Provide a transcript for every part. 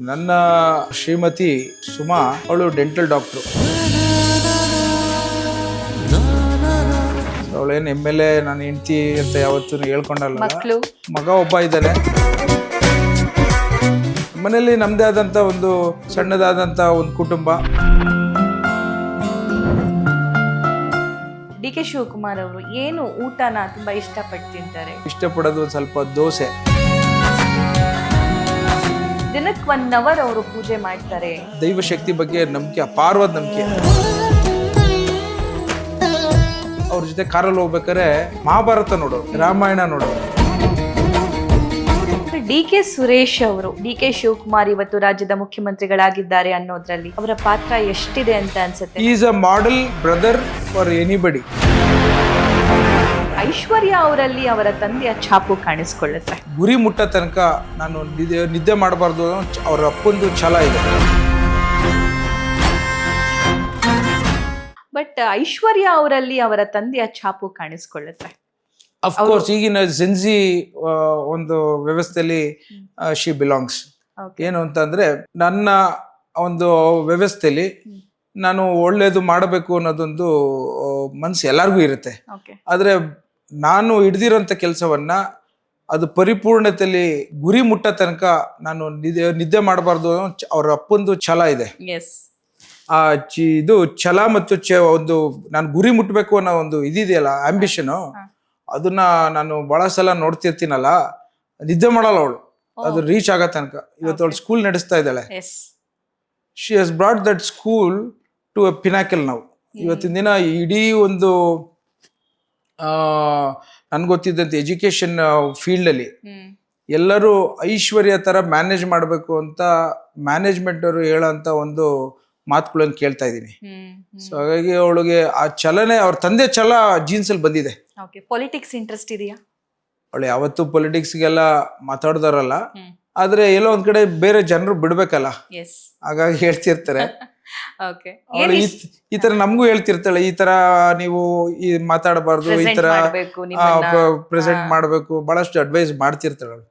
ನನ್ನ ಶ್ರೀಮತಿ ಸುಮಾ ಅವಳು dental doctor. ಅವಳೇನು MLA ನಾನು ಹೆಂಡ್ತಿ ಅಂತ ಯಾವತ್ತೂ ಹೇಳ್ಕೊಂಡಲ್ಲ. ಮಗ ಒಬ್ಬ ಇದ್ದಾನೆ. ಮನೆಯಲ್ಲಿ ನಮ್ಮದೇ ಆದಂಥ ಒಂದು ಸಣ್ಣದಾದಂಥ ಒಂದು ಕುಟುಂಬ. DK ಶಿವಕುಮಾರ್ ಅವರು ಏನು ಊಟನ ತುಂಬಾ ಇಷ್ಟಪಟ್ಟು ತಿಂತಾರೆ? ಇಷ್ಟಪಡೋದು ಒಂದು ಸ್ವಲ್ಪ ದೋಸೆ. ದಿನಕ್ಕೆ 1 hour ಅವರು ಪೂಜೆ ಮಾಡ್ತಾರೆ. ದೈವ ಶಕ್ತಿ ಬಗ್ಗೆ ನಂಬಿಕೆ, ಅಪಾರವಾದ ನಂಬಿಕೆ. ಅವ್ರ ಜೊತೆ ಕಾರಲ್ಲಿ ಹೋಗ್ಬೇಕಾದ್ರೆ ಮಹಾಭಾರತ ನೋಡೋರು, ರಾಮಾಯಣ ನೋಡೋರು. DK ಸುರೇಶ್ ಅವರು DK ಶಿವಕುಮಾರ್ ಇವತ್ತು ರಾಜ್ಯದ ಮುಖ್ಯಮಂತ್ರಿಗಳಾಗಿದ್ದಾರೆ ಅನ್ನೋದ್ರಲ್ಲಿ ಅವರ ಪಾತ್ರ ಎಷ್ಟಿದೆ ಅಂತ ಅನ್ಸುತ್ತೆ? Is a model brother for anybody. Aishwarya ಅವರಲ್ಲಿ ಅವರ ತಂದೆಯ ಛಾಪು ಕಾಣಿಸ್ಕೊಳ್ಳುತ್ತೆ. ಗುರಿ ಮುಟ್ಟ ತನಕ ನಾನು ನಿದ್ದೆ ಮಾಡಬಾರ್ದು ಅನ್ನೋ ಅವ್ರ ಅಪ್ಪಂದು ಛಲ ಇದೆ. ಬಟ್ ಐಶ್ವರ್ಯ ಅವರಲ್ಲಿ ಅವರ ತಂದೆಯ ಛಾಪು ಕಾಣಿಸ್ಕೊಳ್ಳುತ್ತೆ. ಅಫ್ಕೋರ್ಸ್ ಈಗಿನ ಜೆನ್ಜಿ ಒಂದು ವ್ಯವಸ್ಥೆಯಲ್ಲಿ ಶಿ ಬಿಲಾಂಗ್ಸ್. ಏನು ಅಂತಂದ್ರೆ ನನ್ನ ಒಂದು ವ್ಯವಸ್ಥೆಯಲ್ಲಿ ನಾನು ಒಳ್ಳೇದು ಮಾಡಬೇಕು ಅನ್ನೋದೊಂದು ಮನಸ್ಸು ಎಲ್ಲರಿಗೂ ಇರುತ್ತೆ. ಆದ್ರೆ ನಾನು ಹಿಡ್ದಿರೋಂಥ ಕೆಲಸವನ್ನ ಅದು ಪರಿಪೂರ್ಣತೆಯಲ್ಲಿ ಗುರಿ ಮುಟ್ಟ ತನಕ ನಾನು ನಿದ್ದೆ ಮಾಡಬಾರ್ದು ಅನ್ನೋ ಅವ್ರ ಅಪ್ಪಂದು ಛಲ ಇದೆ. ಆ ಇದು ಛಲ ಮತ್ತು ಒಂದು ನಾನು ಗುರಿ ಮುಟ್ಟಬೇಕು ಅನ್ನೋ ಒಂದು ಇದಿದೆಯಲ್ಲ, ಆಂಬಿಷನ್, ಅದನ್ನ ನಾನು ಬಹಳ ಸಲ ನೋಡ್ತಿರ್ತೀನಲ್ಲ, ನಿದ್ದೆ ಮಾಡಲ್ಲ ಅವಳು ಅದು ರೀಚ್ ಆಗೋ ತನಕ. ಇವತ್ತು ಅವಳು ಸ್ಕೂಲ್ ನಡೆಸ್ತಾ ಇದ್ದಾಳೆ. She has brought that school to a pinnacle. ನಾವು ಇವತ್ತಿನ ದಿನ ಇಡೀ ಒಂದು ನನ್ಗೆ ಗೊತ್ತಿದ್ದಂತೆ ಎಜುಕೇಶನ್ ಫೀಲ್ಡಲ್ಲಿ ಎಲ್ಲರೂ ಐಶ್ವರ್ಯ ತರ ಮ್ಯಾನೇಜ್ ಮಾಡಬೇಕು ಅಂತ ಮ್ಯಾನೇಜ್ಮೆಂಟ್ ಅವರು ಹೇಳೋಂಥ ಒಂದು ಮಾತುಗಳನ್ನು ಕೇಳ್ತಾ ಇದ್ದೀನಿ. ಸೊ ಹಾಗಾಗಿ ಅವಳಿಗೆ ಆ ಚಲನೆ, ಅವ್ರ ತಂದೆ ಛಲ ಜೀನ್ಸ್ ಅಲ್ಲಿ ಬಂದಿದೆ. ಪೊಲಿಟಿಕ್ಸ್ ಇಂಟ್ರೆಸ್ಟ್ ಇದೆಯಾ? ಅವಳು ಯಾವತ್ತೂ ಪೊಲಿಟಿಕ್ಸ್ಗೆಲ್ಲ ಮಾತಾಡ್ದಾರಲ್ಲ, ಆದ್ರೆ ಎಲ್ಲೋ ಒಂದ್ ಕಡೆ ಬೇರೆ ಜನರು ಬಿಡ್ಬೇಕಲ್ಲ, ಹಾಗಾಗಿ ಹೇಳ್ತಿರ್ತಾರೆ. ಅವಳು ಈ ತರ ನಮಗೂ ಹೇಳ್ತಿರ್ತಾಳೆ, ಈ ತರ ನೀವು ಈ ಮಾತಾಡಬಾರ್ದು, ಈ ತರ ಪ್ರೆಸೆಂಟ್ ಮಾಡ್ಬೇಕು, ಬಹಳಷ್ಟು ಅಡ್ವೈಸ್ ಮಾಡ್ತಿರ್ತಾಳೆ.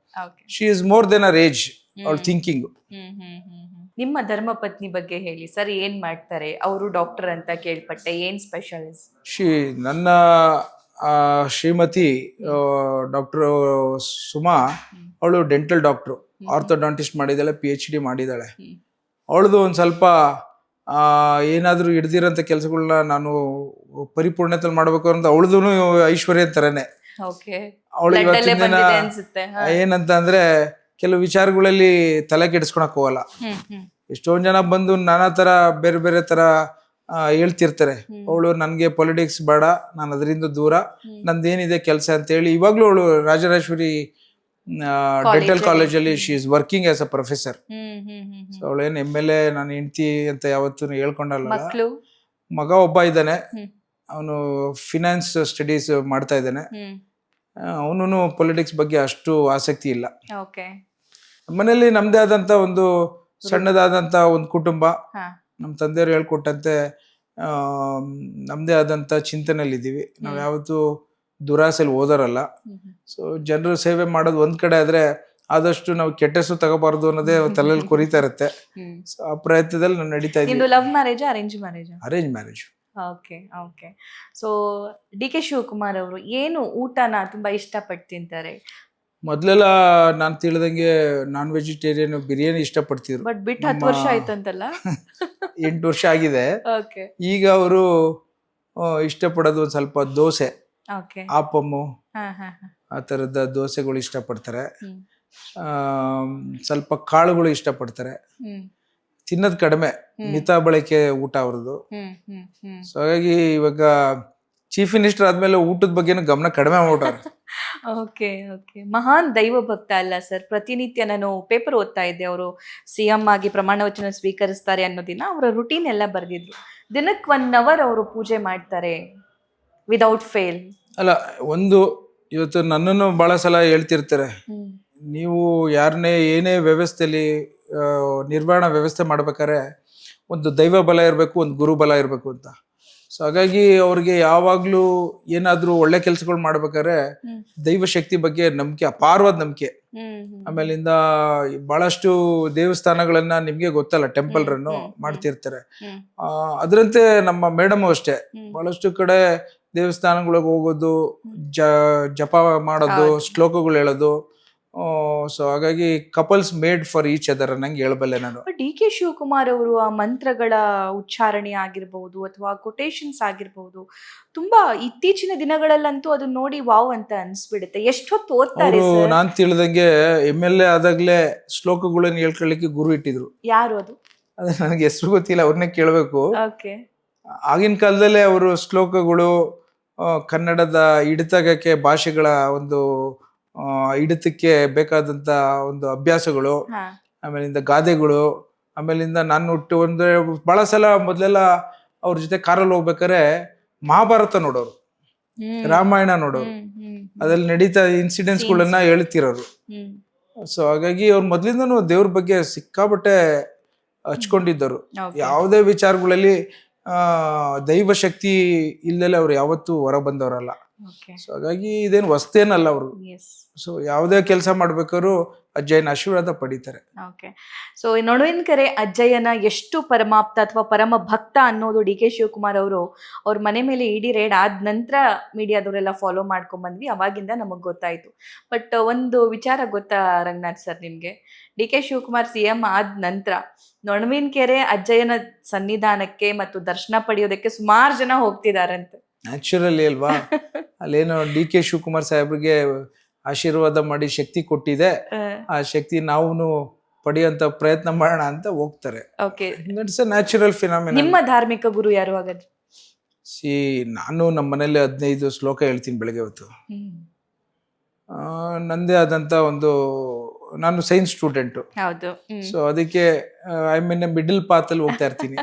She is more than her age ಅವಳ ಥಿಂಕಿಂಗ್. ನಿಮ್ಮ ಧರ್ಮಪತ್ನಿ ಬಗ್ಗೆ ಹೇಳಿ ಸರ್, ಏನ್ ಮಾಡ್ತಾರೆ? ಅವರು ಡಾಕ್ಟರ್ ಅಂತ ಕೇಳ್ಪಟ್ಟೆ, ಏನ್ ಸ್ಪೆಷಲಿಸ್ಟ್? ನನ್ನ ಶ್ರೀಮತಿ ಡಾಕ್ಟರ್ ಸುಮಾ ಅವಳು ಡೆಂಟಲ್ ಡಾಕ್ಟ್ರು, ಆರ್ಥೋಡಾಂಟಿಸ್ಟ್ ಮಾಡಿದ್ದಾಳೆ, PhD ಮಾಡಿದ್ದಾಳೆ. ಅವಳದು ಒಂದು ಸ್ವಲ್ಪ ಏನಾದರೂ ಹಿಡ್ದಿರೋಂಥ ಕೆಲಸಗಳನ್ನ ನಾನು ಪರಿಪೂರ್ಣತೆ ಮಾಡಬೇಕು ಅಂತ ಅವಳದು ಐಶ್ವರ್ಯ ತರನೇ. ಅವಳು ಇವತ್ತಿನ ದಿನ ಏನಂತ ಅಂದ್ರೆ ಕೆಲವು ವಿಚಾರಗಳಲ್ಲಿ ತಲೆ ಕೆಡಿಸ್ಕೊಳಕ್ ಹೋಗಲ್ಲ. ಎಷ್ಟೊಂದ್ ಜನ ಬಂದು ನಾನಾ ತರ ಬೇರೆ ಬೇರೆ ತರ ಹೇಳ್ತಿರ್ತಾರೆ. ಅವಳು ನನ್ಗೆ ಪೊಲಿಟಿಕ್ಸ್ ಬೇಡ, ನಾನು ಅದರಿಂದ ದೂರ, ನಂದೇನಿದೆ ಕೆಲಸ ಅಂತ ಹೇಳಿ ಇವಾಗ್ಲೂ ಅವಳು ರಾಜರಾಜೇಶ್ವರಿ ಡೆಂಟಲ್ ಕಾಲೇಜಲ್ಲಿ she is working as a professor. So ಅವಳೇನು MLA ನಾನು ಹೆಂಡ್ತಿ ಅಂತ ಯಾವತ್ತೂ ಹೇಳ್ಕೊಂಡಲ್ಲ. ಮಗ ಒಬ್ಬ ಇದ್ದಾನೆ, ಅವನು ಫಿನಾನ್ಸ್ ಸ್ಟಡೀಸ್ ಮಾಡ್ತಾ ಇದ್ದಾನೆ. ಅವನು ಪೊಲಿಟಿಕ್ಸ್ ಬಗ್ಗೆ ಅಷ್ಟು ಆಸಕ್ತಿ ಇಲ್ಲ. ಮನೆಯಲ್ಲಿ ನಮ್ದೇ ಆದಂತ ಒಂದು ಸಣ್ಣದಾದಂತ ಒಂದು ಕುಟುಂಬ. ನಮ್ಮ ತಂದೆಯವರು ಹೇಳ್ಕೊಟ್ಟಂತೆ ನಮ್ದೇ ಆದಂತ ಚಿಂತನೆಯಲ್ಲಿ ಇದ್ದೀವಿ. ನಾವ್ ಯಾವತ್ತೂ ದುರಾಸೆಯಲ್ಲಿ ಓದೋರಲ್ಲ. ಸೊ ಜನರು ಸೇವೆ ಮಾಡೋದು ಒಂದ್ ಕಡೆ ಆದ್ರೆ ಆದಷ್ಟು ನಾವು ಕೆಟ್ಟ ಹೆಸರು ತಗೋಬಾರ್ದು ಅನ್ನೋದೇ ತಲೆಯಲ್ಲಿ ಕೊರಿತಾ ಇರುತ್ತೆ. ಸೊ ಆ ಪ್ರಯತ್ನದಲ್ಲಿ ನಾನು ನಡೀತಾ ಇದ್ದೀನಿ. Love marriage, arrange marriage? Arrange marriage. Okay. So DK Shivakumar ಅವರು ಏನು ಊಟನ ತುಂಬಾ ಇಷ್ಟಪಟ್ಟು ತಿಂತಾರೆ? ಮೊದ್ಲೆಲ್ಲ ನಾನು ತಿಳಿದಂಗೆ ನಾನ್ ವೆಜಿಟೇರಿಯನ್, ಬಿರಿಯಾನಿ ಇಷ್ಟಪಡ್ತಿದ್ರು. ಬಟ್ ಬಿಟ್ಟು 10 ವರ್ಷ ಆಯ್ತಂತಲ್ಲ? 8 ವರ್ಷ ಆಗಿದೆ. ಈಗ ಅವರು ಇಷ್ಟಪಡೋದು ಒಂದ್ ಸ್ವಲ್ಪ ದೋಸೆ, ಆಪಮ್ಮು, ಆ ತರದ ದೋಸೆಗಳು ಇಷ್ಟಪಡ್ತಾರೆ. ಸ್ವಲ್ಪ ಕಾಳುಗಳು ಇಷ್ಟಪಡ್ತಾರೆ. ತಿನ್ನೋದ್ ಕಡಿಮೆ, ಮಿತ ಬಳಕೆ ಊಟ ಅವ್ರದ್ದು. ಸೊ ಹಾಗಾಗಿ ಇವಾಗ ಚೀಫ್ ಮಿನಿಸ್ಟರ್ ಆದ್ಮೇಲೆ ಊಟದ ಬಗ್ಗೆನೂ ಗಮನ ಕಡಿಮೆ ಮಾಡ್ಬಿಟ್ಟಾರೆ. ಓಕೆ. ಮಹಾನ್ ದೈವ ಭಕ್ತ ಅಲ್ಲ ಸರ್? ಪ್ರತಿನಿತ್ಯ ನಾನು ಪೇಪರ್ ಓದ್ತಾ ಇದ್ದೆ, ಅವರು CM ಆಗಿ ಪ್ರಮಾಣ ವಚನ ಸ್ವೀಕರಿಸ್ತಾರೆ ಅನ್ನೋ ದಿನ ಅವರ ರುಟೀನ್ ಎಲ್ಲ ಬರ್ದಿದ್ರು. ದಿನಕ್ಕೆ 1 hour ಅವರು ಪೂಜೆ ಮಾಡ್ತಾರೆ ವಿದೌಟ್ ಫೇಲ್. ಅಲ್ಲ, ಒಂದು ಇವತ್ತು ನನ್ನನ್ನು ಬಹಳ ಸಲ ಹೇಳ್ತಿರ್ತಾರೆ, ನೀವು ಯಾರನ್ನೇ ಏನೇ ವ್ಯವಸ್ಥೆಯಲ್ಲಿ ನಿರ್ವಹಣಾ ವ್ಯವಸ್ಥೆ ಮಾಡ್ಬೇಕಾದ್ರೆ ಒಂದು ದೈವ ಬಲ ಇರಬೇಕು, ಒಂದು ಗುರು ಬಲ ಇರಬೇಕು ಅಂತ. ಸೊ ಹಾಗಾಗಿ ಅವ್ರಿಗೆ ಯಾವಾಗ್ಲೂ ಏನಾದ್ರೂ ಒಳ್ಳೆ ಕೆಲಸಗಳು ಮಾಡ್ಬೇಕಾದ್ರೆ ಹ್ಮ್. ದೈವ ಶಕ್ತಿ ಬಗ್ಗೆ ನಂಬಿಕೆ, ಅಪಾರವಾದ ನಂಬಿಕೆ. ಆಮೇಲಿಂದ ಬಹಳಷ್ಟು ದೇವಸ್ಥಾನಗಳನ್ನ ನಿಮ್ಗೆ ಗೊತ್ತಲ್ಲ, ಟೆಂಪಲ್ ರನ್ನು ಮಾಡ್ತಿರ್ತಾರೆ. ಅದರಂತೆ ನಮ್ಮ ಮೇಡಮ್ ಅಷ್ಟೇ ಬಹಳಷ್ಟು ಕಡೆ ದೇವಸ್ಥಾನಗಳಿಗೆ ಹೋಗೋದು, ಜಪ ಮಾಡೋದು, ಶ್ಲೋಕಗಳು ಹೇಳೋದು. ಸೊ ಹಾಗಾಗಿ couples made for each other ನಂಗೆ ಹೇಳಬಲ್ಲೆ ನಾನು. ಡಿ ಕೆ ಶಿವಕುಮಾರ್ ಅವರು ಆ ಮಂತ್ರಗಳ ಉಚ್ಚಾರಣೆ ಆಗಿರ್ಬಹುದು ಅಥವಾ ಕೊಟೇಶನ್ಸ್ ಆಗಿರ್ಬಹುದು, ತುಂಬಾ ಇತ್ತೀಚಿನ ದಿನಗಳಲ್ಲಂತೂ ಅದನ್ನ ನೋಡಿ ವಾವ್ ಅಂತ ಅನ್ಸ್ಬಿಡುತ್ತೆ. ಎಷ್ಟೊತ್ತು ಓದ್ತಾರೆ ಅವರು ಸರ್? ನಾನ್ ತಿಳಿದಂಗೆ MLA ಆದಾಗ್ಲೇ ಶ್ಲೋಕಗಳನ್ನ ಹೇಳ್ಕೊಳ್ಳಿಕ್ಕೆ ಗುರು ಇಟ್ಟಿದ್ರು. ಯಾರು ಅದು? ಅದೇ ನನಗೆ ಹೆಸರು ಗೊತ್ತಿಲ್ಲ, ಅವ್ರನ್ನೇ ಕೇಳಬೇಕು. ಓಕೆ. ಆಗಿನ ಕಾಲದಲ್ಲೇ ಅವರು ಶ್ಲೋಕಗಳು, ಕನ್ನಡದ ಹಿಡಿತಕ್ಕೆ ಭಾಷೆಗಳ ಒಂದು ಹಿಡಿತಕ್ಕೆ ಬೇಕಾದಂತ ಒಂದು ಅಭ್ಯಾಸಗಳು, ಹಾ. ಆಮೇಲಿಂದ ಗಾದೆಗಳು, ಆಮೇಲಿಂದ ನಾನು ಅಂದ್ರೆ ಬಹಳ ಸಲ ಮೊದ್ಲೆಲ್ಲ ಅವ್ರ ಜೊತೆ ಕಾರಲ್ಲಿ ಹೋಗ್ಬೇಕಾರೆ ಮಹಾಭಾರತ ನೋಡೋರು, ರಾಮಾಯಣ ನೋಡೋರು, ಅದ್ರಲ್ಲಿ ನಡೀತಾ ಇನ್ಸಿಡೆಂಟ್ಸ್ಗಳನ್ನ ಹೇಳ್ತಿರೋರು. ಸೊ ಹಾಗಾಗಿ ಅವ್ರು ಮೊದ್ಲಿಂದನೂ ದೇವ್ರ ಬಗ್ಗೆ ಸಿಕ್ಕಾಬಟ್ಟೆ ಹಚ್ಕೊಂಡಿದ್ದರು. ಯಾವುದೇ ವಿಚಾರಗಳಲ್ಲಿ ದೈವ ಶಕ್ತಿ ಇಲ್ಲದೆ ಅವ್ರು ಯಾವತ್ತೂ ಹೊರ ಬಂದವರಲ್ಲ. ಸೊ ಹಾಗಾಗಿ ಇದೇನು ಹೊಸ್ತೇನಲ್ಲ ಅವರು. ಸೊ ಯಾವುದೇ ಕೆಲಸ ಮಾಡ್ಬೇಕಾದ್ರು ಅಜ್ಜಯ್ಯನ ಆಶೀರ್ವಾದ ಪಡಿತಾರೆ. ಓಕೆ. ಸೊ ನಡುವಿನಕೆರೆ ಅಜ್ಜಯ್ಯನ ಎಷ್ಟು ಪರಮಾಪ್ತ ಅಥವಾ ಪರಮ ಭಕ್ತ ಅನ್ನೋದು ಡಿ ಕೆ ಶಿವಕುಮಾರ್ ಅವರು ಅವ್ರ ಮನೆ ಮೇಲೆ ಇಡಿ ರೇಡ್ ಆದ ನಂತರ ಮೀಡಿಯಾದವರೆಲ್ಲ ಫಾಲೋ ಮಾಡ್ಕೊಂಡ್ ಬಂದ್ವಿ, ಅವಾಗಿಂದ ನಮಗ್ ಗೊತ್ತಾಯ್ತು. ಬಟ್ ಒಂದು ವಿಚಾರ ಗೊತ್ತಾ ರಂಗನಾಥ್ ಸರ್ ನಿಮ್ಗೆ? ಡಿ ಕೆ ಶಿವಕುಮಾರ್ CM ಆದ ನಂತರ ನಡುವಿನಕೆರೆ ಅಜ್ಜಯ್ಯನ ಸನ್ನಿಧಾನಕ್ಕೆ ಮತ್ತು ದರ್ಶನ ಪಡೆಯೋದಕ್ಕೆ ಸುಮಾರು ಜನ ಹೋಗ್ತಿದಾರಂತೆ. ನ್ಯಾಚುರಲಿ ಅಲ್ವಾ, ಅಲ್ಲೇನೋ ಡಿ ಕೆ ಶಿವಕುಮಾರ್ ಸಾಹೇಬ್ರಿಗೆ ಆಶೀರ್ವಾದ ಮಾಡಿ ಶಕ್ತಿ ಕೊಟ್ಟಿದೆ, ಆ ಶಕ್ತಿ ನಾವು ಪಡೆಯುವಂತ ಪ್ರಯತ್ನ ಮಾಡೋಣ ಅಂತ ಹೋಗ್ತಾರೆ. Okay. It's a natural phenomena. ನಿಮ್ಮ ಧಾರ್ಮಿಕ ಗುರು ಯಾರು ಹಾಗಾದ್ರೆ? ನಾನು ನಮ್ಮ ಮನೇಲಿ 15 ಶ್ಲೋಕ ಹೇಳ್ತೀನಿ ಬೆಳಗ್ಗೆ ಹೊತ್ತು. ನಂದೇ ಆದಂತ ಒಂದು, ನಾನು ಸೈನ್ಸ್ ಸ್ಟೂಡೆಂಟು. ಹೌದು. ಸೊ ಅದಕ್ಕೆ ಐ ಮೀನ್ ಮಿಡಲ್ ಪಾತ್ ಅಲ್ಲಿ ಹೋಗ್ತಾ ಇರ್ತೀನಿ.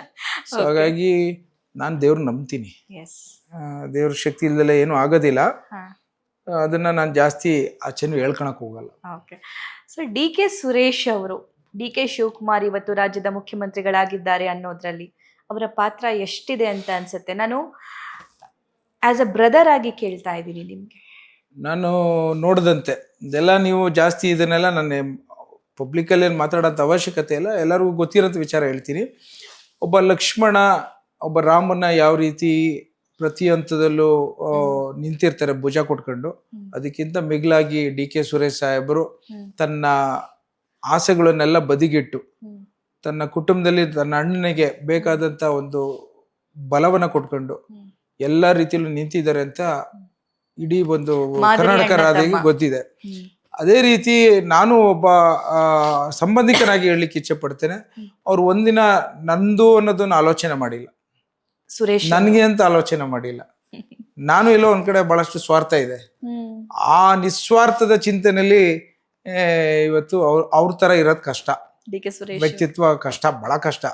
ಸೊ ಹಾಗಾಗಿ ನಾನು ದೇವ್ರ ನಂಬ್ತೀನಿ. ದೇವ್ರ ಶಕ್ತಿ ಇಲ್ದಲೆ ಏನು ಆಗೋದಿಲ್ಲ. ಅದನ್ನ ನಾನು ಜಾಸ್ತಿ ಆಚೆನೂ ಹೇಳ್ಕೊಳಕ್ ಹೋಗಲ್ಲ. Okay. So D K Suresh ಅವರು, ಡಿ ಕೆ ಶಿವಕುಮಾರ್ ಇವತ್ತು ರಾಜ್ಯದ ಮುಖ್ಯಮಂತ್ರಿಗಳಾಗಿದ್ದಾರೆ ಅನ್ನೋದ್ರಲ್ಲಿ ಅವರ ಪಾತ್ರ ಎಷ್ಟಿದೆ ಅಂತ ಅನ್ಸುತ್ತೆ? ನಾನು ಆಸ್ ಅ ಬ್ರದರ್ ಆಗಿ ಕೇಳ್ತಾ ಇದ್ದೀನಿ ನಿಮ್ಗೆ. ನಾನು ನೋಡಿದಂತೆ ಇದೆಲ್ಲ, ನೀವು ಜಾಸ್ತಿ ಇದನ್ನೆಲ್ಲ ನನ್ನ ಪಬ್ಲಿಕಲ್ಲಿ ಏನು ಮಾತಾಡೋಂಥ ಅವಶ್ಯಕತೆ ಇಲ್ಲ, ಎಲ್ಲರಿಗೂ ಗೊತ್ತಿರೋಂಥ ವಿಚಾರ ಹೇಳ್ತೀನಿ. ಒಬ್ಬ ಲಕ್ಷ್ಮಣ ಒಬ್ಬ ರಾಮನ ಯಾವ ರೀತಿ ಪ್ರತಿ ಹಂತದಲ್ಲೂ ನಿಂತಿರ್ತಾರೆ ಭುಜ ಕೊಟ್ಕೊಂಡು, ಅದಕ್ಕಿಂತ ಮಿಗಿಲಾಗಿ ಡಿ ಕೆ ಸುರೇಶ್ ಸಾಹೇಬರು ತನ್ನ ಆಸೆಗಳನ್ನೆಲ್ಲ ಬದಿಗಿಟ್ಟು ತನ್ನ ಕುಟುಂಬದಲ್ಲಿ ತನ್ನ ಅಣ್ಣನಿಗೆ ಬೇಕಾದಂತ ಒಂದು ಬಲವನ್ನ ಕೊಟ್ಕೊಂಡು ಎಲ್ಲಾ ರೀತಿಯಲ್ಲೂ ನಿಂತಿದ್ದಾರೆ ಅಂತ ಇಡೀ ಒಂದು ಕರ್ನಾಟಕ ರಾಜ್ಯಕ್ಕೆ ಗೊತ್ತಿದೆ. ಅದೇ ರೀತಿ ನಾನು ಒಬ್ಬ ಸಂಬಂಧಿಕನಾಗಿ ಹೇಳಲಿಕ್ಕೆ ಇಚ್ಛೆ ಪಡ್ತೇನೆ, ಅವ್ರು ಒಂದಿನ ನಂದು ಅನ್ನೋದನ್ನ ಆಲೋಚನೆ ಮಾಡಿಲ್ಲ, ಸುರೇಶ್ ನನ್ಗೆ ಅಂತ ಆಲೋಚನೆ ಮಾಡಿಲ್ಲ. ನಾನು ಎಲ್ಲೋ ಒಂದ್ ಕಡೆ ಬಹಳಷ್ಟು ಸ್ವಾರ್ಥ ಇದೆ, ಆ ನಿಸ್ವಾರ್ಥದ ಚಿಂತನೆಯಲ್ಲಿ ಇವತ್ತು ಅವ್ರ ತರ ಇರೋದ್ ಕಷ್ಟ, ವ್ಯಕ್ತಿತ್ವ ಕಷ್ಟ, ಬಹಳ ಕಷ್ಟ.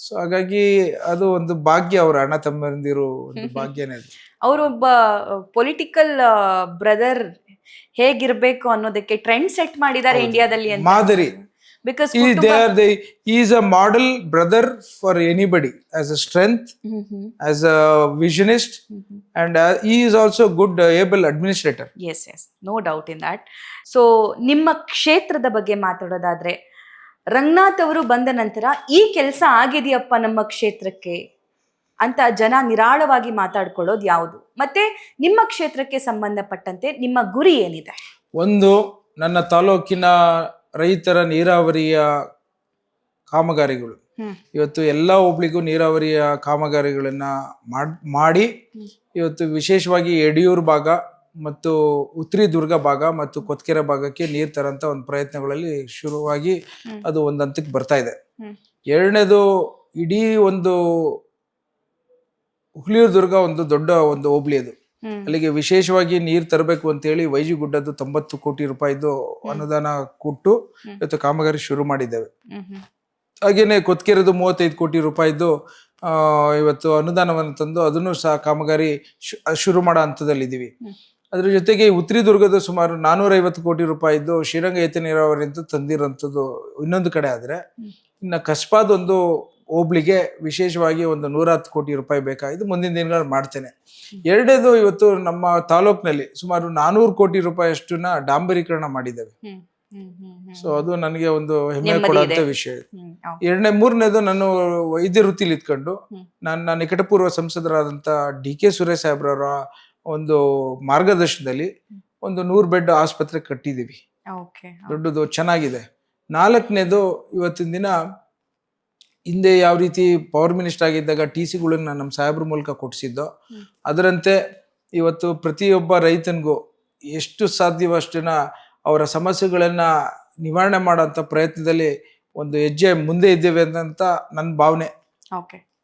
ಸೊ ಹಾಗಾಗಿ ಅದು ಒಂದು ಭಾಗ್ಯ, ಅವ್ರ ಅಣ್ಣ ತಮ್ಮಂದಿರು ಒಂದು ಭಾಗ್ಯನೇ ಅದು. ಅವರೊಬ್ಬ ಪೊಲಿಟಿಕಲ್ ಬ್ರದರ್ ಹೇಗಿರ್ಬೇಕು ಅನ್ನೋದಕ್ಕೆ ಟ್ರೆಂಡ್ ಸೆಟ್ ಮಾಡಿದ್ದಾರೆ ಇಂಡಿಯಾದಲ್ಲಿ ಅಂತ ಮಾದರಿ. Because he is a model brother for anybody, as a strength, as a visionist, and he is also good able administrator. Yes, no doubt in that. So ನಿಮ್ಮ ಕ್ಷೇತ್ರದ ಬಗ್ಗೆ ಮಾತಾಡೋದಾದ್ರೆ, ರಂಗನಾಥ್ ಅವರು ಬಂದ ನಂತರ ಈ ಕೆಲಸ ಆಗಿದೆಯಪ್ಪ ನಮ್ಮ ಕ್ಷೇತ್ರಕ್ಕೆ ಅಂತ ಜನ ನಿರಾಳವಾಗಿ ಮಾತಾಡ್ಕೊಳ್ಳೋದು ಯಾವುದು? ಮತ್ತೆ ನಿಮ್ಮ ಕ್ಷೇತ್ರಕ್ಕೆ ಸಂಬಂಧಪಟ್ಟಂತೆ ನಿಮ್ಮ ಗುರಿ ಏನಿದೆ? ಒಂದು, ನನ್ನ ತಾಲೂಕಿನ ರೈತರ ನೀರಾವರಿಯ ಕಾಮಗಾರಿಗಳು, ಇವತ್ತು ಎಲ್ಲ ಹೋಬಳಿಗೂ ನೀರಾವರಿಯ ಕಾಮಗಾರಿಗಳನ್ನ ಮಾಡಿ ಇವತ್ತು ವಿಶೇಷವಾಗಿ ಯಡಿಯೂರು ಭಾಗ ಮತ್ತು ಉತ್ತರಿ ದುರ್ಗ ಭಾಗ ಮತ್ತು ಕೊತ್ಕೆರೆ ಭಾಗಕ್ಕೆ ನೀರು ತರಂತ ಒಂದು ಪ್ರಯತ್ನಗಳಲ್ಲಿ ಶುರುವಾಗಿ ಅದು ಒಂದು ಹಂತಕ್ಕೆ ಬರ್ತಾ ಇದೆ. ಎರಡನೇದು, ಇಡೀ ಒಂದು ಹುಲಿಯೂರು ದುರ್ಗ ಒಂದು ದೊಡ್ಡ ಒಂದು ಹೋಬಳಿ, ಅದು ಅಲ್ಲಿಗೆ ವಿಶೇಷವಾಗಿ ನೀರು ತರಬೇಕು ಅಂತೇಳಿ ವೈಜಿಗುಡ್ಡದ್ದು 90 ಕೋಟಿ ರೂಪಾಯಿದು ಅನುದಾನ ಕೊಟ್ಟು ಇವತ್ತು ಕಾಮಗಾರಿ ಶುರು ಮಾಡಿದ್ದೇವೆ. ಹಾಗೇನೆ ಕೊತ್ಕೆರೆದು 35 ಕೋಟಿ ರೂಪಾಯಿದು ಇವತ್ತು ಅನುದಾನವನ್ನು ತಂದು ಅದನ್ನು ಸಹ ಕಾಮಗಾರಿ ಶುರು ಮಾಡೋ ಹಂತದಲ್ಲಿದ್ದೀವಿ. ಅದ್ರ ಜೊತೆಗೆ ಉತ್ತರಿ ದುರ್ಗದ ಸುಮಾರು 450 ಕೋಟಿ ರೂಪಾಯಿದ್ದು ಶ್ರೀರಂಗ ಏತ ನೀರಾವರಿ ಅಂತ ತಂದಿರೋಂಥದ್ದು ಇನ್ನೊಂದು ಕಡೆ ಆದ್ರೆ, ಇನ್ನು ಕಸ್ಬಾದ್ ಒಂದು ಹೋಬ್ಳಿಗೆ ವಿಶೇಷವಾಗಿ ಒಂದು 110 ಕೋಟಿ ರೂಪಾಯಿ ಬೇಕಾಗಿದ್ದು ಮುಂದಿನ ದಿನಗಳಲ್ಲಿ ಮಾಡ್ತೇನೆ. ಎರಡನೇದು, ಇವತ್ತು ನಮ್ಮ ತಾಲೂಕಿನಲ್ಲಿ ಸುಮಾರು 400 ಕೋಟಿ ರೂಪಾಯಿಯಷ್ಟನ್ನ ಡಾಂಬರೀಕರಣ ಮಾಡಿದ್ದೇವೆ. ಸೊ ಅದು ನನಗೆ ಒಂದು ಹೆಮ್ಮೆ ಕೊಡುವಂತ ವಿಷಯ. ಮೂರನೇದು, ನಾನು ವೈದ್ಯ ವೃತ್ತಿಲಿ ಇದ್ಕೊಂಡು ನನ್ನ ನಿಕಟಪೂರ್ವ ಸಂಸದರಾದಂಥ DK ಸುರೇಶ್ ಸಾಹೇಬ್ರವರ ಒಂದು ಮಾರ್ಗದರ್ಶನದಲ್ಲಿ ಒಂದು 100 ಬೆಡ್ ಆಸ್ಪತ್ರೆ ಕಟ್ಟಿದ್ದೀವಿ. ದೊಡ್ಡದು, ಚೆನ್ನಾಗಿದೆ. ನಾಲ್ಕನೇದು, ಇವತ್ತಿನ ದಿನ ಹಿಂದೆ ಯಾವ ರೀತಿ ಪವರ್ ಮಿನಿಸ್ಟರ್ ಆಗಿದ್ದಾಗ TCಗಳನ್ನ ನಮ್ಮ ಸಾಹೇಬ್ರ ಮೂಲಕ ಕೊಡಿಸಿದ್ದೋ ಅದರಂತೆ ಇವತ್ತು ಪ್ರತಿಯೊಬ್ಬ ರೈತನಿಗೂ ಎಷ್ಟು ಸಾಧ್ಯವೋ ಅಷ್ಟನ್ನ ಅವರ ಸಮಸ್ಯೆಗಳನ್ನ ನಿವಾರಣೆ ಮಾಡೋಂಥ ಪ್ರಯತ್ನದಲ್ಲಿ ಒಂದು ಹೆಜ್ಜೆ ಮುಂದೆ ಇದ್ದೇವೆ ಅಂತ ನನ್ನ ಭಾವನೆ.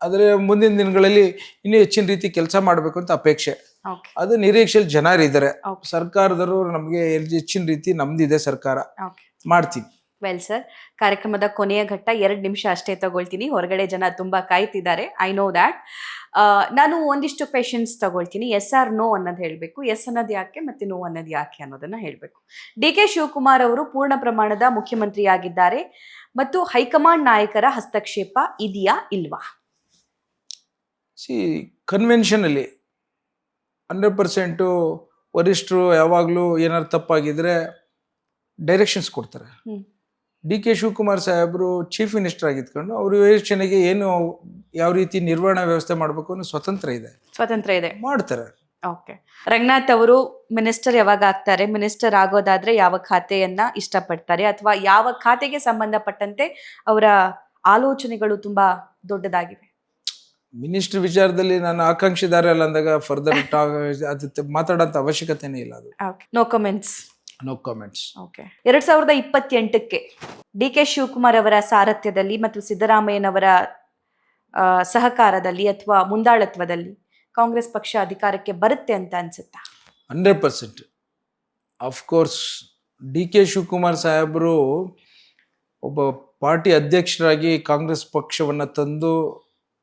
ಆದರೆ ಮುಂದಿನ ದಿನಗಳಲ್ಲಿ ಇನ್ನೂ ಹೆಚ್ಚಿನ ರೀತಿ ಕೆಲಸ ಮಾಡಬೇಕು ಅಂತ ಅಪೇಕ್ಷೆ. ಅದು ನಿರೀಕ್ಷೆಯಲ್ಲಿ ಜನರಿದ್ದಾರೆ. ಸರ್ಕಾರದವರು ನಮಗೆ ಹೆಚ್ಚಿನ ರೀತಿ ನಮ್ದಿದೆ, ಸರ್ಕಾರ ಮಾಡ್ತೀವಿ. ವೆಲ್ ಸರ್, ಕಾರ್ಯಕ್ರಮದ ಕೊನೆಯ ಘಟ್ಟ, 2 ನಿಮಿಷ ಅಷ್ಟೇ ತಗೊಳ್ತೀನಿ. ಹೊರಗಡೆ ಜನ ತುಂಬಾ ಕಾಯ್ತಿದ್ದಾರೆ, ಐ ನೋ ದ್ಯಾಟ್. ನಾನು ಒಂದಿಷ್ಟು ಕ್ವೆಶನ್ಸ್ ತಗೊಳ್ತೀನಿ. ಎಸ್ ಆರ್ ನೋ ಅನ್ನೋದು ಹೇಳಬೇಕು. ಎಸ್ ಅನ್ನೋದು ಯಾಕೆ ಮತ್ತೆ ನೋ ಅನ್ನೋದು ಯಾಕೆ ಅನ್ನೋದನ್ನ ಹೇಳಬೇಕು. DK ಶಿವಕುಮಾರ್ ಅವರು ಪೂರ್ಣ ಪ್ರಮಾಣದ ಮುಖ್ಯಮಂತ್ರಿಯಾಗಿದ್ದಾರೆ ಮತ್ತು ಹೈಕಮಾಂಡ್ ನಾಯಕರ ಹಸ್ತಕ್ಷೇಪ ಇದೆಯಾ ಇಲ್ವಾ? ಕನ್ವೆನ್ಷನ್ ಅಲ್ಲಿ 100% ವರಿಷ್ಠರು ಯಾವಾಗಲೂ ಏನಾದ್ರು ತಪ್ಪಾಗಿದ್ರೆ ಡೈರೆಕ್ಷನ್ಸ್ ಕೊಡ್ತಾರೆ. DK ಶಿವಕುಮಾರ್ ಸಾಹೇಬರು ಚೀಫ್ ಮಿನಿಸ್ಟರ್ ಆಗಿದ್ಕೊಂಡು ಅವ್ರ ಯೋಚನೆಗೆ ಏನು ಯಾವ ರೀತಿ ನಿರ್ವಹಣಾ ವ್ಯವಸ್ಥೆ ಮಾಡಬೇಕು ಅನ್ನೋ ಸ್ವತಂತ್ರ ಇದೆ, ಮಾಡ್ತಾರೆ. ಓಕೆ. ರಂಗನಾಥ್ ಅವರು ಮಿನಿಸ್ಟರ್ ಯಾವಾಗ ಆಗ್ತಾರೆ? ಮಿನಿಸ್ಟರ್ ಆಗೋದಾದ್ರೆ ಯಾವ ಖಾತೆಯನ್ನ ಇಷ್ಟಪಡ್ತಾರೆ, ಅಥವಾ ಯಾವ ಖಾತೆಗೆ ಸಂಬಂಧಪಟ್ಟಂತೆ ಅವರ ಆಲೋಚನೆಗಳು ತುಂಬಾ ದೊಡ್ಡದಾಗಿವೆ? ಮಿನಿಸ್ಟರ್ ವಿಚಾರದಲ್ಲಿ ನಾನು ಆಕಾಂಕ್ಷಿದಾರೆ ಅಲ್ಲ ಅಂದಾಗ ಫರ್ದರ್ ಅದು ಮಾತಾಡೋಂಥ ಅವಶ್ಯಕತೆನೇ ಇಲ್ಲ. ಅದು no comments. No comments. Okay. 2028ಕ್ಕೆ DK ಶಿವಕುಮಾರ್ ಅವರ ಸಾರಥ್ಯದಲ್ಲಿ ಮತ್ತು ಸಿದ್ದರಾಮಯ್ಯನವರ ಸಹಕಾರದಲ್ಲಿ ಅಥವಾ ಮುಂದಾಳತ್ವದಲ್ಲಿ ಕಾಂಗ್ರೆಸ್ ಪಕ್ಷ ಅಧಿಕಾರಕ್ಕೆ ಬರುತ್ತೆ ಅಂತ ಅನ್ಸುತ್ತಾ? 100%. ಅಫ್ಕೋರ್ಸ್ DK ಶಿವಕುಮಾರ್ ಸಾಹೇಬರು ಒಬ್ಬ ಪಾರ್ಟಿ ಅಧ್ಯಕ್ಷರಾಗಿ ಕಾಂಗ್ರೆಸ್ ಪಕ್ಷವನ್ನ ತಂದು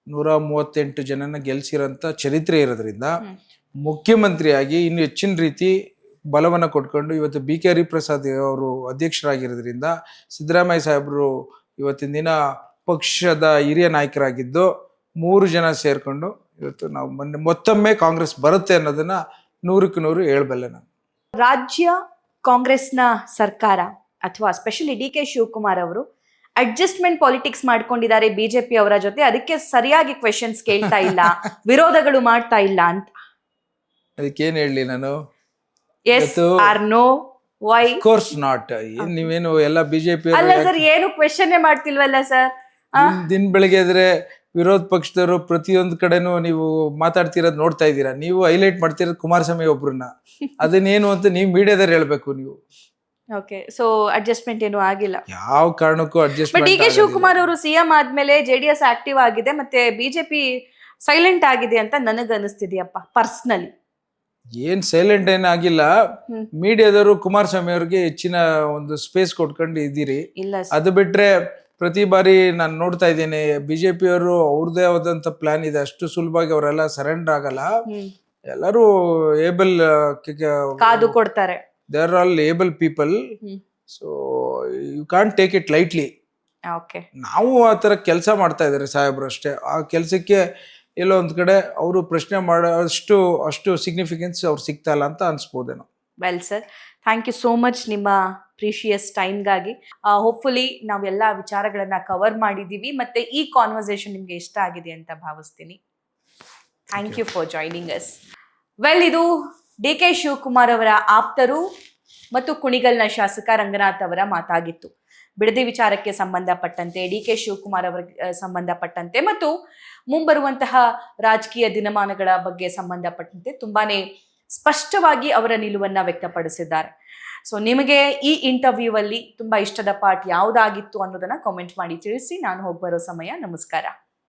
138 ಜನನ ಗೆಲ್ಸಿರೋಂಥ ಚರಿತ್ರೆ ಇರೋದ್ರಿಂದ ಮುಖ್ಯಮಂತ್ರಿಯಾಗಿ ಇನ್ನು ಹೆಚ್ಚಿನ ರೀತಿ ಬಲವನ್ನು ಕೊಟ್ಕೊಂಡು ಇವತ್ತು BK ಹರಿಪ್ರಸಾದ್ ಅವರು ಅಧ್ಯಕ್ಷರಾಗಿರೋದ್ರಿಂದ ಸಿದ್ದರಾಮಯ್ಯ ಸಾಹೇಬರು ಇವತ್ತಿನ ದಿನ ಪಕ್ಷದ ಹಿರಿಯ ನಾಯಕರಾಗಿದ್ದು 3 ಜನ ಸೇರ್ಕೊಂಡು ಇವತ್ತು ನಾವು ಮತ್ತೊಮ್ಮೆ ಕಾಂಗ್ರೆಸ್ ಬರುತ್ತೆ ಅನ್ನೋದನ್ನ 100ಕ್ಕೆ 100 ಹೇಳಬಲ್ಲೆ ನಾನು. ರಾಜ್ಯ ಕಾಂಗ್ರೆಸ್ನ ಸರ್ಕಾರ ಅಥವಾ ಸ್ಪೆಷಲಿ DK ಶಿವಕುಮಾರ್ ಅವರು ಅಡ್ಜಸ್ಟ್ಮೆಂಟ್ ಪಾಲಿಟಿಕ್ಸ್ ಮಾಡ್ಕೊಂಡಿದ್ದಾರೆ ಬಿಜೆಪಿ ಅವರ ಜೊತೆ, ಅದಕ್ಕೆ ಸರಿಯಾಗಿ ಕ್ವೆಶನ್ಸ್ ಕೇಳ್ತಾ ಇಲ್ಲ, ವಿರೋಧಗಳು ಮಾಡ್ತಾ ಇಲ್ಲ ಅಂತ. ಅದಕ್ಕೇನ್ ಹೇಳಲಿ ನಾನು? Yes or no? Why? Course not. ನೀವೇನು ಎಲ್ಲ ಬಿಜೆಪಿ ಅಲ್ಲ ಸರ್, ಏನು ಕ್ವೆಶನ್ ಮಾಡ್ತಿಲ್ವಲ್ಲ ಸರ್? ದಿನ ಬೆಳಗ್ಗೆ ಇದ್ರೆ ವಿರೋಧ ಪಕ್ಷದವರು ಪ್ರತಿಯೊಂದು ಕಡೆನೂ ನೀವು ಮಾತಾಡ್ತಿರೋದು ನೋಡ್ತಾ ಇದ್ದೀರಾ. ನೀವು ಹೈಲೈಟ್ ಮಾಡ್ತಿರೋದು ಕುಮಾರಸ್ವಾಮಿ ಒಬ್ರನ್ನ, ಅದನ್ನೇನು ಅಂತ ನೀವು ಮೀಡಿಯಾದಲ್ಲಿ ಹೇಳ್ಬೇಕು ನೀವು. ಓಕೆ, ಸೊ ಅಡ್ಜಸ್ಟ್ಮೆಂಟ್ ಏನು ಆಗಿಲ್ಲ ಯಾವ ಕಾರಣಕ್ಕೂ ಅಡ್ಜಸ್ಟ್ಮೆಂಟ್. DK ಶಿವಕುಮಾರ್ ಅವರು ಸಿಎಂ ಆದ್ಮೇಲೆ JDS ಆಕ್ಟಿವ್ ಆಗಿದೆ, ಮತ್ತೆ ಬಿಜೆಪಿ ಸೈಲೆಂಟ್ ಆಗಿದೆ ಅಂತ ನನಗೆ ಅನಿಸ್ತಿದೆಯಪ್ಪ ಪರ್ಸನಲಿ. ಏನ್ ಸೈಲೆಂಟ್ ಏನಾಗಿಲ್ಲ. ಮೀಡಿಯಾದವರು ಕುಮಾರಸ್ವಾಮಿ ಅವ್ರಿಗೆ ಹೆಚ್ಚಿನ ಒಂದು ಸ್ಪೇಸ್ ಕೊಟ್ಕೊಂಡು ಇದ್ದೀರಿ. ಅದು ಬಿಟ್ರೆ ಪ್ರತಿ ಬಾರಿ ನಾನು ನೋಡ್ತಾ ಇದ್ದೇನೆ ಬಿಜೆಪಿ ಅವರು ಅವ್ರದೇ ಆದಂತ ಪ್ಲಾನ್ ಇದೆ. ಅಷ್ಟು ಸುಲಭವಾಗಿ ಅವರೆಲ್ಲ ಸರೆಂಡರ್ ಆಗಲ್ಲ. ಎಲ್ಲರೂ ಏಬಲ್ ಕಾದು ಕೊಡ್ತಾರೆ. They are all able people. So you can't take it lightly. ನಾವು ಆ ತರ ಕೆಲಸ ಮಾಡ್ತಾ ಇದ್ದಾರೆ ಸಾಹೇಬ್ರು ಅಷ್ಟೇ. ಆ ಕೆಲಸಕ್ಕೆ ಎಲ್ಲೋ ಒಂದ್ ಕಡೆ ಅವರು ಪ್ರಶ್ನೆ ಮಾಡೋ ಅಷ್ಟು ಸಿಗ್ನಿಫಿಕೆನ್ಸ್ ಅವ್ರು ಸಿಗ್ತಾ ಇಲ್ಲ ಅಂತ ಅನ್ಸ್ಬೋದೇನೋ. Well sir, thank you so much ನಿಮ್ಮ ಪ್ರೀಶಿಯಸ್ ಟೈಮ್ಗಾಗಿ. ಹೋಪ್ಫುಲಿ ನಾವೆಲ್ಲ ವಿಚಾರಗಳನ್ನ ಕವರ್ ಮಾಡಿದ್ದೀವಿ, ಮತ್ತೆ ಈ ಕಾನ್ವರ್ಸೇಷನ್ ನಿಮ್ಗೆ ಇಷ್ಟ ಆಗಿದೆ ಅಂತ ಭಾವಿಸ್ತೀನಿ. Thank you for joining us. Well, ಇದು DK ಶಿವಕುಮಾರ್ ಅವರ ಆಪ್ತರು ಮತ್ತು ಕುಣಿಗಲ್ನ ಶಾಸಕ ರಂಗನಾಥ್ ಅವರ ಮಾತಾಗಿತ್ತು. ಬಿಡದಿ ವಿಚಾರಕ್ಕೆ ಸಂಬಂಧಪಟ್ಟಂತೆ, DK ಶಿವಕುಮಾರ್ ಅವರಿಗೆ ಸಂಬಂಧಪಟ್ಟಂತೆ ಮತ್ತು ಮುಂಬರುವಂತಹ ರಾಜಕೀಯ ದಿನಮಾನಗಳ ಬಗ್ಗೆ ಸಂಬಂಧಪಟ್ಟಂತೆ ತುಂಬಾನೇ ಸ್ಪಷ್ಟವಾಗಿ ಅವರ ನಿಲುವನ್ನ ವ್ಯಕ್ತಪಡಿಸಿದ್ದಾರೆ. ಸೊ ನಿಮಗೆ ಈ ಇಂಟರ್ವ್ಯೂ ಅಲ್ಲಿ ತುಂಬಾ ಇಷ್ಟದ ಪಾರ್ಟ್ ಯಾವುದಾಗಿತ್ತು ಅನ್ನೋದನ್ನ ಕಾಮೆಂಟ್ ಮಾಡಿ ತಿಳಿಸಿ. ನಾನು ಹೋಗ್ಬರೋ ಸಮಯ. ನಮಸ್ಕಾರ.